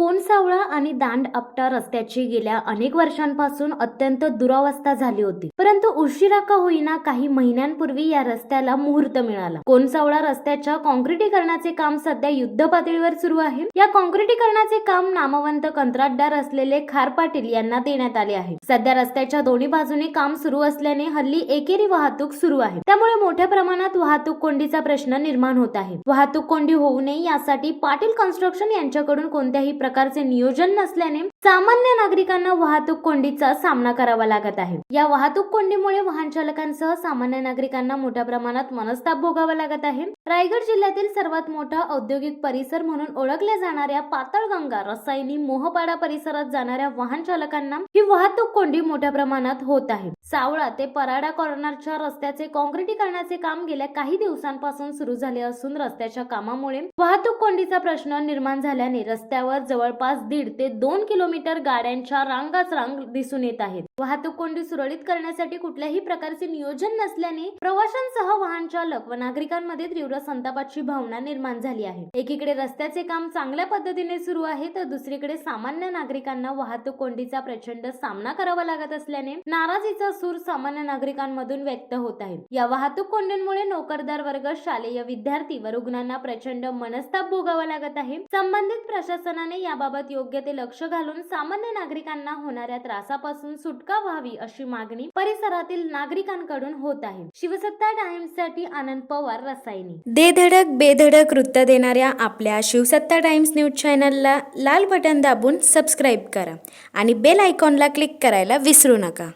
कोनसावळा आणि दांड आपटा रस्त्याची गेल्या अनेक वर्षांपासून अत्यंत दुरावस्था झाली होती, परंतु उशिरा का होईना काही महिन्यांपूर्वी या रस्त्याला मुहूर्त मिळाला। कोनसावळा रस्त्याच्या काँक्रिटीकरणाचे काम सध्या युद्ध पातळीवर सुरू आहे। या काँक्रिटीकरणाचे काम नामवंत कंत्राटदार असलेले खार पाटील यांना देण्यात आले आहे। सध्या रस्त्याच्या दोन्ही बाजूने काम सुरू असल्याने हल्ली एकेरी वाहतूक सुरू आहे, त्यामुळे मोठ्या प्रमाणात वाहतूक कोंडीचा प्रश्न निर्माण होत आहे। वाहतूक कोंडी होऊ नये यासाठी पाटील कन्स्ट्रक्शन यांच्याकडून कोणत्याही प्रकारचे नियोजन नसल्याने सामान्य नागरिकांना वाहतूक कोंडीचा सामना करावा लागत आहे। या वाहतूक कोंडीमुळे वाहन चालकांसह सामान्य नागरिकांना मोठ्या प्रमाणात मनस्ताप भोगावा लागत आहे। रायगड जिल्ह्यातील सर्वात मोठा औद्योगिक परिसर म्हणून ओळखल्या जाणाऱ्या पाताळगंगा रसायनी मोहपाडा परिसरात जाणाऱ्या वाहन चालकांना ही वाहतूक कोंडी मोठ्या प्रमाणात होत आहे। सावळा ते पराडा कॉर्नरच्या रस्त्याचे काँक्रिटीकरणाचे काम गेल्या काही दिवसांपासून सुरू झाले असून रस्त्याच्या कामामुळे वाहतूक कोंडीचा प्रश्न निर्माण झाल्याने रस्त्यावर जवळपास 1.5 ते 2 किलोमीटर गाड्यांच्या रांगाच रांग दिसून येत आहेत। वाहतूक कोंडी सुरळीत करण्यासाठी कुठल्याही प्रकारचे नियोजन नसल्याने प्रवाशांसह वाहन चालक व नागरिकांमध्ये तीव्र संतापाची भावना निर्माण झाली आहे। एकीकडे रस्त्याचे काम चांगल्या पद्धतीने सुरू आहे, तर दुसरीकडे सामान्य नागरिकांना वाहतूक कोंडीचा प्रचंड सामना करावा लागत असल्याने नाराजीचा सूर सामान्य नागरिकांमधून व्यक्त होत आहे। या वाहतूक कोंडीमुळे नोकरदार वर्ग, शालेय विद्यार्थी व रुग्णांना प्रचंड मनस्ताप भोगावा लागत आहे। संबंधित प्रशासनाने याबाबत योग्य ते लक्ष घालून सामान्य नागरिकांना होणाऱ्या त्रासापासून सुटका व्हावी अशी मागणी परिसरातील नागरिकांकडून होत आहे। शिवसत्ता टाइम्स साठी आनंद पवार, रसायनी। दे धडक बेधडक वृत्त देणाऱ्या आपल्या शिवसत्ता टाइम्स न्यूज चॅनलला लाल बटन दाबून सबस्क्राईब करा आणि बेल आयकॉनला क्लिक करायला विसरू नका।